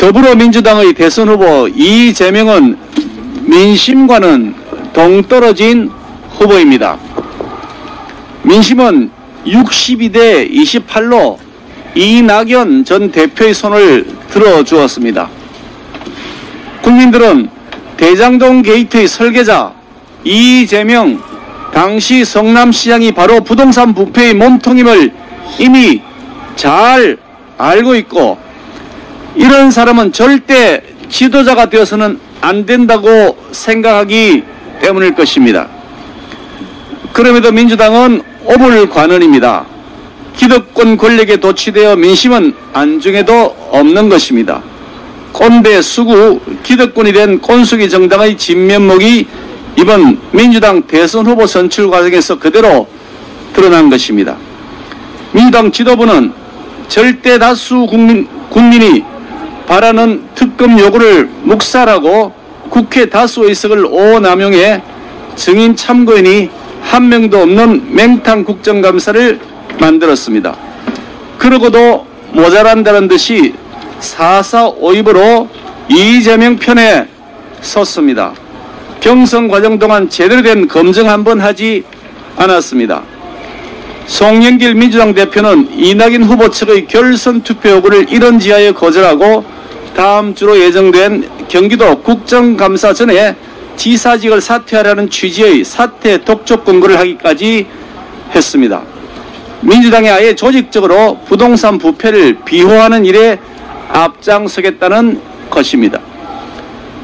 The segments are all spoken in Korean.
더불어민주당의 대선 후보 이재명은 민심과는 동떨어진 후보입니다. 민심은 62대 28로 이낙연 전 대표의 손을 들어주었습니다. 국민들은 대장동 게이트의 설계자 이재명 당시 성남시장이 바로 부동산 부패의 몸통임을 이미 잘 알고 있고, 이런 사람은 절대 지도자가 되어서는 안 된다고 생각하기 때문일 것입니다. 그럼에도 민주당은 오불관언입니다. 기득권 권력에 도취되어 민심은 안중에도 없는 것입니다. 꼰대 수구 기득권이 된 꼰수기 정당의 진면목이 이번 민주당 대선 후보 선출 과정에서 그대로 드러난 것입니다. 민주당 지도부는 절대 다수 국민이 바라는 특검 요구를 묵살하고 국회 다수 의석을 오남용해 증인 참고인이 한 명도 없는 맹탕 국정감사를 만들었습니다. 그러고도 모자란다는 듯이 4.4.5입으로 이재명 편에 섰습니다. 경선 과정 동안 제대로 된 검증 한번 하지 않았습니다. 송영길 민주당 대표는 이낙연 후보 측의 결선 투표 요구를 이런 지하에 거절하고 다음 주로 예정된 경기도 국정감사 전에 지사직을 사퇴하라는 취지의 사퇴 독촉 권고를 하기까지 했습니다. 민주당이 아예 조직적으로 부동산 부패를 비호하는 일에 앞장서겠다는 것입니다.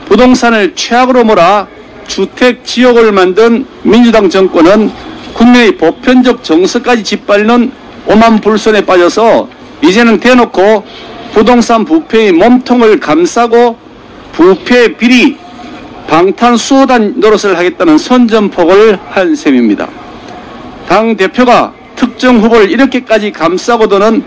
부동산을 최악으로 몰아 주택 지옥을 만든 민주당 정권은 국민의 보편적 정서까지 짓밟는 오만불손에 빠져서 이제는 대놓고 부동산 부패의 몸통을 감싸고 부패 비리 방탄수호단 노릇을 하겠다는 선전포고를 한 셈입니다. 당대표가 특정 후보를 이렇게까지 감싸고도는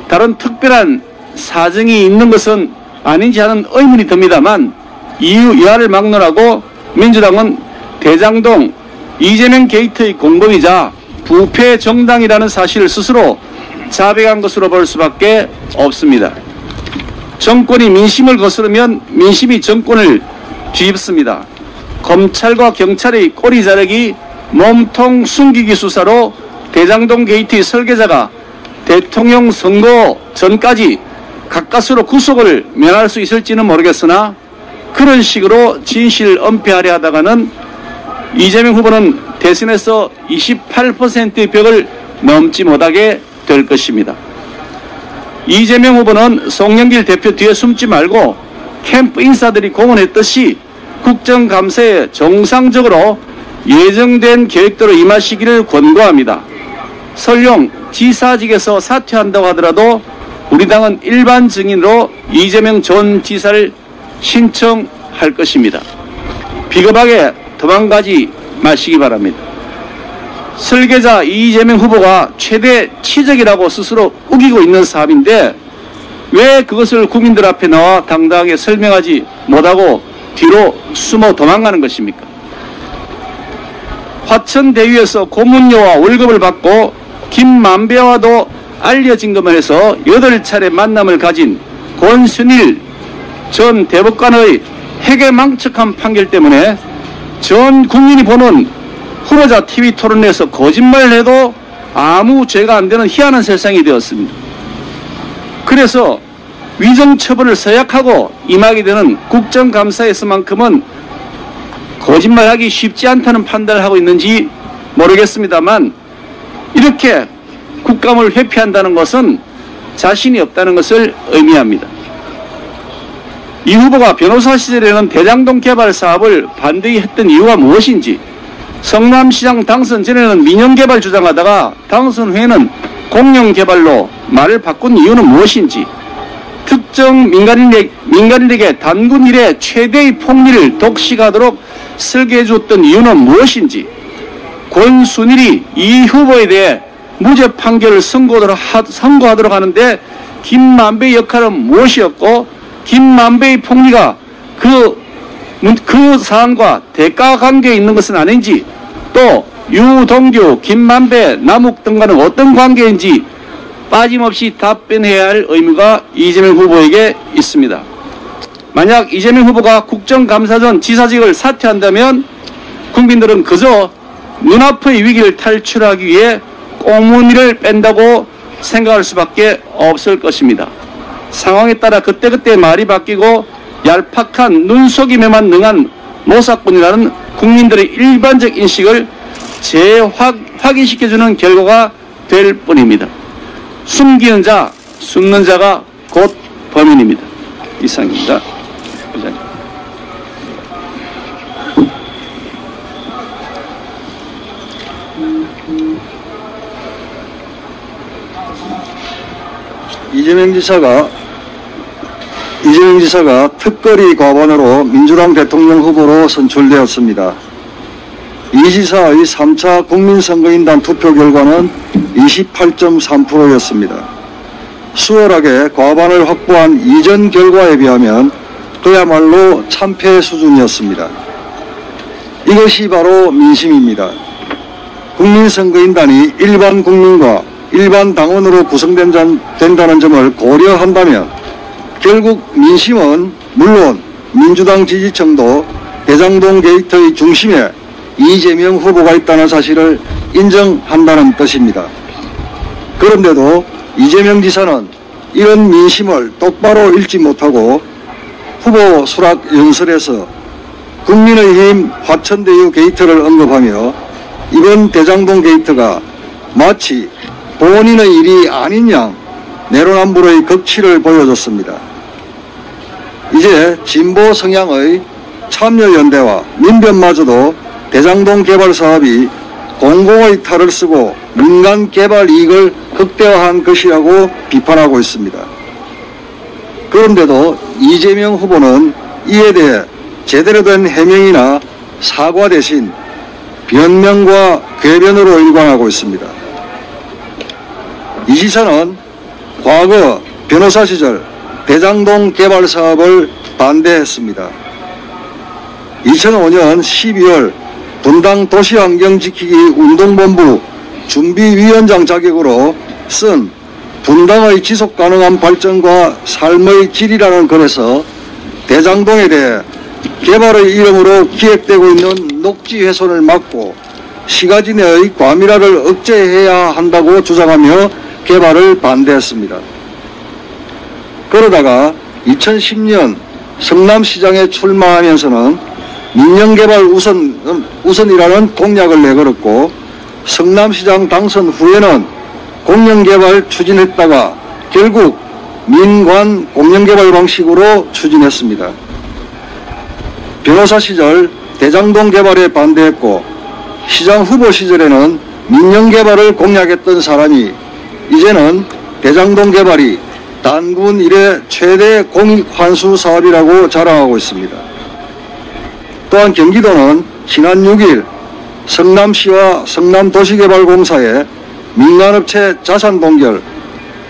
다른 특별한 사정이 있는 것은 아닌지 하는 의문이 듭니다만, 이유 이하를 막론하고 민주당은 대장동 이재명 게이트의 공범이자 부패 정당이라는 사실을 스스로 자백한 것으로 볼 수밖에 없습니다. 정권이 민심을 거스르면 민심이 정권을 뒤집습니다. 검찰과 경찰의 꼬리 자르기, 몸통 숨기기 수사로 대장동 게이트의 설계자가 대통령 선거 전까지 가까스로 구속을 면할 수 있을지는 모르겠으나, 그런 식으로 진실을 은폐하려 하다가는 이재명 후보는 대선에서 28%의 벽을 넘지 못하게 될 것입니다. 이재명 후보는 송영길 대표 뒤에 숨지 말고 캠프 인사들이 공언했듯이 국정감사에 정상적으로 예정된 계획대로 임하시기를 권고합니다. 설령 지사직에서 사퇴한다고 하더라도 우리 당은 일반 증인으로 이재명 전 지사를 신청할 것입니다. 비겁하게 도망가지 마시기 바랍니다. 설계자 이재명 후보가 최대 치적이라고 스스로 우기고 있는 사업인데 왜 그것을 국민들 앞에 나와 당당하게 설명하지 못하고 뒤로 숨어 도망가는 것입니까? 화천대유에서 고문료와 월급을 받고 김만배와도 알려진 것만 해서 8차례 만남을 가진 권순일 전 대법관의 해괴망측한 판결 때문에 전 국민이 보는 후보자 TV 토론에서 거짓말을 해도 아무 죄가 안 되는 희한한 세상이 되었습니다. 그래서 위정처벌을 서약하고 임하게 되는 국정감사에서만큼은 거짓말하기 쉽지 않다는 판단을 하고 있는지 모르겠습니다만, 이렇게 국감을 회피한다는 것은 자신이 없다는 것을 의미합니다. 이 후보가 변호사 시절에는 대장동 개발 사업을 반대히 했던 이유가 무엇인지, 성남시장 당선 전에는 민영개발 주장하다가 당선 후에는 공영개발로 말을 바꾼 이유는 무엇인지, 특정 민간인에게 단군 이래 최대의 폭리를 독식하도록 설계해 줬던 이유는 무엇인지, 권순일이 이 후보에 대해 무죄 판결을 선고하도록 하는데 김만배의 역할은 무엇이었고, 김만배의 폭리가 그 사안과 대가 관계에 있는 것은 아닌지, 또 유동규, 김만배, 남욱 등과는 어떤 관계인지 빠짐없이 답변해야 할 의무가 이재명 후보에게 있습니다. 만약 이재명 후보가 국정감사전 지사직을 사퇴한다면 국민들은 그저 눈앞의 위기를 탈출하기 위해 꽁무니를 뺀다고 생각할 수밖에 없을 것입니다. 상황에 따라 그때그때 말이 바뀌고 얄팍한 눈속임에만 능한 노사꾼이라는 국민들의 일반적 인식을 재확인시켜주는 결과가 될 뿐입니다. 숨기는 자, 숨는 자가 곧 범인입니다. 이상입니다. 부장님. 이재명 지사가 특거리 과반으로 민주당 대통령 후보로 선출되었습니다. 이 지사의 3차 국민선거인단 투표 결과는 28.3%였습니다. 수월하게 과반을 확보한 이전 결과에 비하면 그야말로 참패 수준이었습니다. 이것이 바로 민심입니다. 국민선거인단이 일반 국민과 일반 당원으로 구성된다는 점을 고려한다면 결국 민심은 물론 민주당 지지층도 대장동 게이트의 중심에 이재명 후보가 있다는 사실을 인정한다는 뜻입니다. 그런데도 이재명 지사는 이런 민심을 똑바로 읽지 못하고 후보 수락 연설에서 국민의힘 화천대유 게이트를 언급하며 이번 대장동 게이트가 마치 본인의 일이 아닌 양 내로남불의 극치를 보여줬습니다. 이제 진보 성향의 참여연대와 민변마저도 대장동 개발 사업이 공공의 탈을 쓰고 민간 개발 이익을 극대화한 것이라고 비판하고 있습니다. 그런데도 이재명 후보는 이에 대해 제대로 된 해명이나 사과 대신 변명과 궤변으로 일관하고 있습니다. 이 지사는 과거 변호사 시절 대장동 개발 사업을 반대했습니다. 2005년 12월 분당 도시환경지키기 운동본부 준비위원장 자격으로 쓴 분당의 지속가능한 발전과 삶의 질이라는 글에서 대장동에 대해 개발의 이름으로 기획되고 있는 녹지 훼손을 막고 시가지 내의 과밀화를 억제해야 한다고 주장하며 개발을 반대했습니다. 그러다가 2010년 성남시장에 출마하면서는 민영개발 우선이라는 공약을 내걸었고 성남시장 당선 후에는 공영개발 추진했다가 결국 민관 공영개발 방식으로 추진했습니다. 변호사 시절 대장동 개발에 반대했고 시장 후보 시절에는 민영개발을 공약했던 사람이 이제는 대장동 개발이 단군 이래 최대 공익환수 사업이라고 자랑하고 있습니다. 또한 경기도는 지난 6일 성남시와 성남도시개발공사에 민간업체 자산 동결,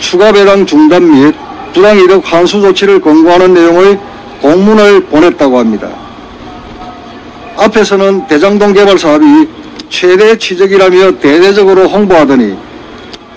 추가 배당 중단 및 부당이득 환수 조치를 권고하는 내용의 공문을 보냈다고 합니다. 앞에서는 대장동 개발 사업이 최대 취적이라며 대대적으로 홍보하더니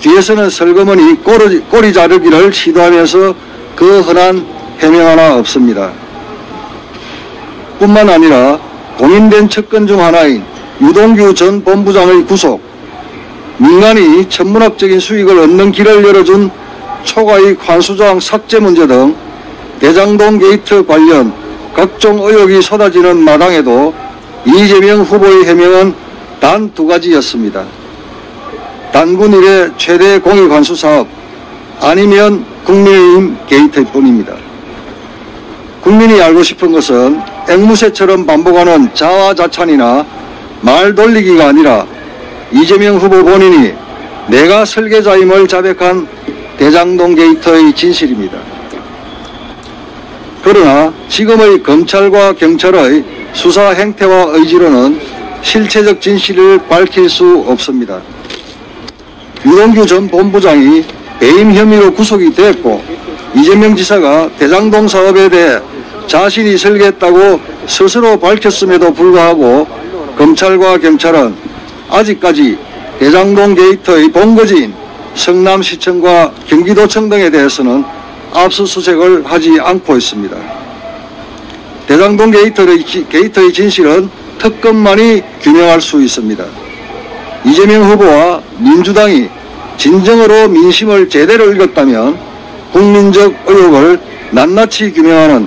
뒤에서는 슬그머니 꼬리 자르기를 시도하면서 그 흔한 해명 하나 없습니다. 뿐만 아니라 공인된 측근 중 하나인 유동규 전 본부장의 구속, 민간이 천문학적인 수익을 얻는 길을 열어준 초과이익 환수조항 삭제 문제 등 대장동 게이트 관련 각종 의혹이 쏟아지는 마당에도 이재명 후보의 해명은 단 두 가지였습니다. 단군 이래 최대 공익환수 사업 아니면 국민의힘 게이트일 뿐입니다. 국민이 알고 싶은 것은 앵무새처럼 반복하는 자화자찬이나 말 돌리기가 아니라 이재명 후보 본인이 내가 설계자임을 자백한 대장동 게이트의 진실입니다. 그러나 지금의 검찰과 경찰의 수사 행태와 의지로는 실체적 진실을 밝힐 수 없습니다. 유동규 전 본부장이 배임 혐의로 구속이 됐고 이재명 지사가 대장동 사업에 대해 자신이 설계했다고 스스로 밝혔음에도 불구하고 검찰과 경찰은 아직까지 대장동 게이트의 본거지인 성남시청과 경기도청 등에 대해서는 압수수색을 하지 않고 있습니다. 대장동 게이트의 진실은 특검만이 규명할 수 있습니다. 이재명 후보와 민주당이 진정으로 민심을 제대로 읽었다면 국민적 의혹을 낱낱이 규명하는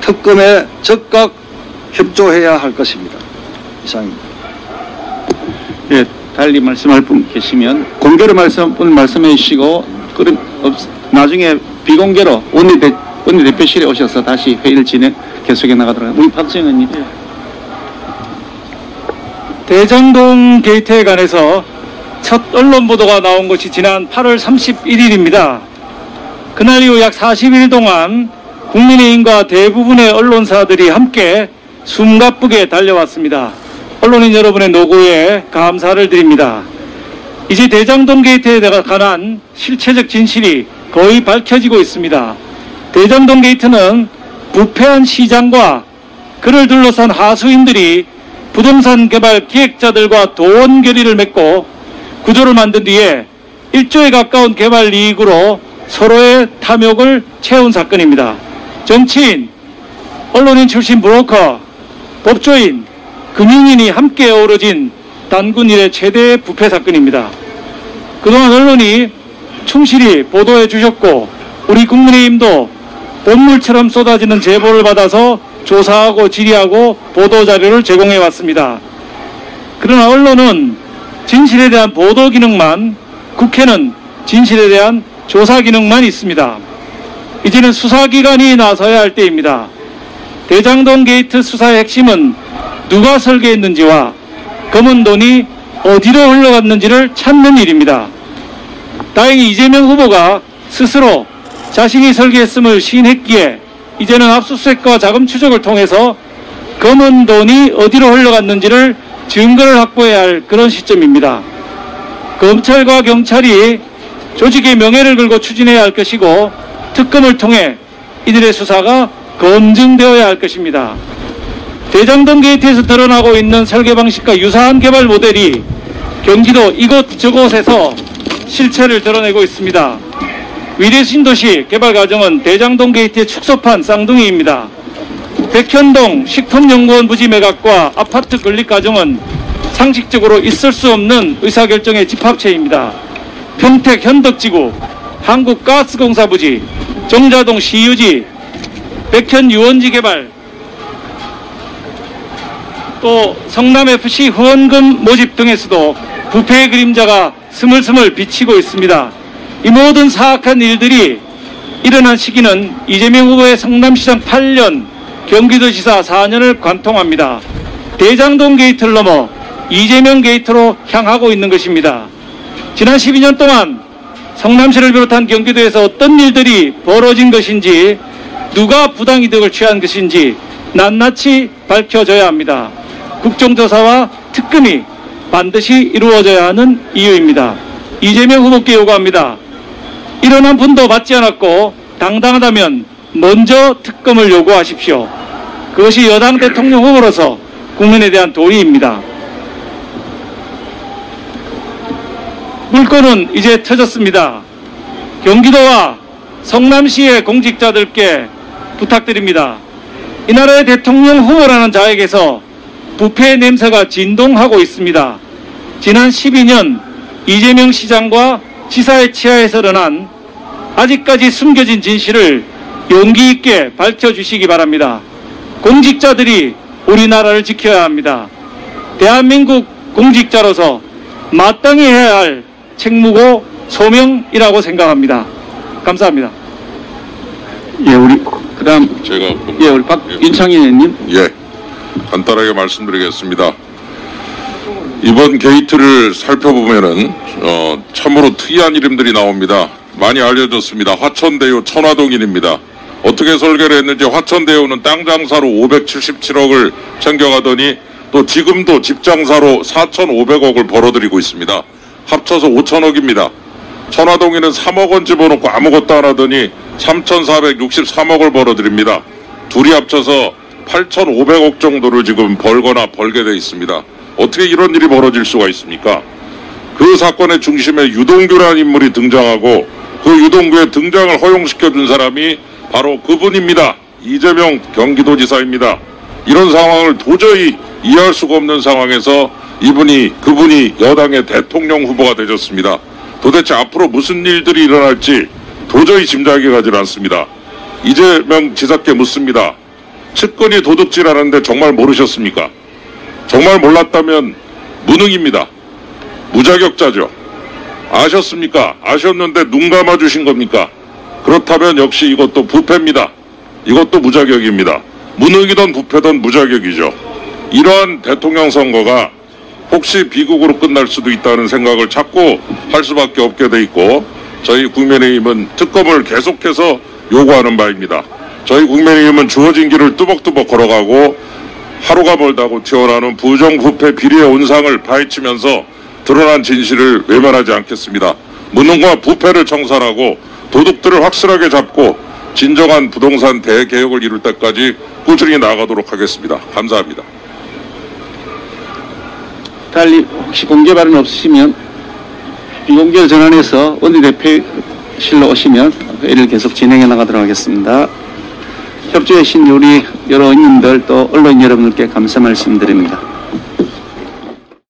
특검에 적극 협조해야 할 것입니다. 이상입니다. 예, 달리 말씀할 분 계시면 공개로 말씀해 주시고 그럼 나중에 비공개로 원내대표실에 오셔서 다시 회의를 계속해 나가도록 하겠습니다. 우리 박지영 의원님. 대장동 게이트에 관해서 첫 언론 보도가 나온 것이 지난 8월 31일입니다. 그날 이후 약 40일 동안 국민의힘과 대부분의 언론사들이 함께 숨가쁘게 달려왔습니다. 언론인 여러분의 노고에 감사를 드립니다. 이제 대장동 게이트에 관한 실체적 진실이 거의 밝혀지고 있습니다. 대장동 게이트는 부패한 시장과 그를 둘러싼 하수인들이 부동산 개발 기획자들과 도원 결의를 맺고 구조를 만든 뒤에 1조에 가까운 개발 이익으로 서로의 탐욕을 채운 사건입니다. 정치인, 언론인 출신 브로커, 법조인, 금융인이 함께 어우러진 단군 이래 최대의 부패 사건입니다. 그동안 언론이 충실히 보도해 주셨고 우리 국민의힘도 본물처럼 쏟아지는 제보를 받아서 조사하고 질의하고 보도자료를 제공해 왔습니다. 그러나 언론은 진실에 대한 보도 기능만, 국회는 진실에 대한 조사 기능만 있습니다. 이제는 수사기관이 나서야 할 때입니다. 대장동 게이트 수사의 핵심은 누가 설계했는지와 검은 돈이 어디로 흘러갔는지를 찾는 일입니다. 다행히 이재명 후보가 스스로 자신이 설계했음을 시인했기에 이제는 압수수색과 자금 추적을 통해서 검은 돈이 어디로 흘러갔는지를 증거를 확보해야 할 그런 시점입니다. 검찰과 경찰이 조직의 명예를 걸고 추진해야 할 것이고 특검을 통해 이들의 수사가 검증되어야 할 것입니다. 대장동 게이트에서 드러나고 있는 설계 방식과 유사한 개발 모델이 경기도 이곳저곳에서 실체를 드러내고 있습니다. 위례 신도시 개발 과정은 대장동 게이트의 축소판 쌍둥이입니다. 백현동 식품연구원 부지 매각과 아파트 건립 과정은 상식적으로 있을 수 없는 의사결정의 집합체입니다. 평택 현덕지구, 한국가스공사 부지, 정자동 시유지, 백현 유원지 개발, 또 성남FC 후원금 모집 등에서도 부패의 그림자가 스물스물 비치고 있습니다. 이 모든 사악한 일들이 일어난 시기는 이재명 후보의 성남시장 8년, 경기도지사 4년을 관통합니다. 대장동 게이트를 넘어 이재명 게이트로 향하고 있는 것입니다. 지난 12년 동안 성남시를 비롯한 경기도에서 어떤 일들이 벌어진 것인지, 누가 부당이득을 취한 것인지 낱낱이 밝혀져야 합니다. 국정조사와 특검이 반드시 이루어져야 하는 이유입니다. 이재명 후보께 요구합니다. 일어난 분도 받지 않았고 당당하다면 먼저 특검을 요구하십시오. 그것이 여당 대통령 후보로서 국민에 대한 도리입니다. 물꼬는 이제 터졌습니다. 경기도와 성남시의 공직자들께 부탁드립니다. 이 나라의 대통령 후보라는 자에게서 부패의 냄새가 진동하고 있습니다. 지난 12년 이재명 시장과 지사의 치하에서 일어난 아직까지 숨겨진 진실을 용기 있게 밝혀주시기 바랍니다. 공직자들이 우리나라를 지켜야 합니다. 대한민국 공직자로서 마땅히 해야 할 책무고 소명이라고 생각합니다. 감사합니다. 예, 우리 그다음 제가 우리 박윤창희 의원님. 예, 간단하게 말씀드리겠습니다. 이번 게이트를 살펴보면은 참으로 특이한 이름들이 나옵니다. 많이 알려졌습니다. 화천대유 천화동인입니다. 어떻게 설계를 했는지 화천대유는 땅 장사로 577억을 챙겨가더니 또 지금도 집 장사로 4,500억을 벌어들이고 있습니다. 합쳐서 5천억입니다. 천화동인은 3억 원 집어넣고 아무것도 안 하더니 3,463억을 벌어들입니다. 둘이 합쳐서 8,500억 정도를 지금 벌거나 벌게 돼 있습니다. 어떻게 이런 일이 벌어질 수가 있습니까? 그 사건의 중심에 유동규라는 인물이 등장하고 그 유동규의 등장을 허용시켜준 사람이 바로 그분입니다. 이재명 경기도지사입니다. 이런 상황을 도저히 이해할 수가 없는 상황에서 그분이 여당의 대통령 후보가 되셨습니다. 도대체 앞으로 무슨 일들이 일어날지 도저히 짐작이 가지 않습니다. 이재명 지사께 묻습니다. 측근이 도둑질하는데 정말 모르셨습니까? 정말 몰랐다면 무능입니다. 무자격자죠. 아셨습니까? 아셨는데 눈 감아주신 겁니까? 그렇다면 역시 이것도 부패입니다. 이것도 무자격입니다. 무능이든 부패든 무자격이죠. 이러한 대통령 선거가 혹시 비극으로 끝날 수도 있다는 생각을 자꾸 할 수밖에 없게 돼 있고, 저희 국민의힘은 특검을 계속해서 요구하는 바입니다. 저희 국민의힘은 주어진 길을 뚜벅뚜벅 걸어가고 하루가 멀다고 튀어나오는 부정부패 비리의 온상을 파헤치면서 드러난 진실을 외면하지 않겠습니다. 무능과 부패를 청산하고 도둑들을 확실하게 잡고 진정한 부동산 대개혁을 이룰 때까지 꾸준히 나아가도록 하겠습니다. 감사합니다. 달리 혹시 공개 발언 없으시면 비공개로 전환해서 원내대표실로 오시면 회의를 계속 진행해 나가도록 하겠습니다. 협조해 주신 우리 여러 의원님들 또 언론 여러분들께 감사 말씀드립니다.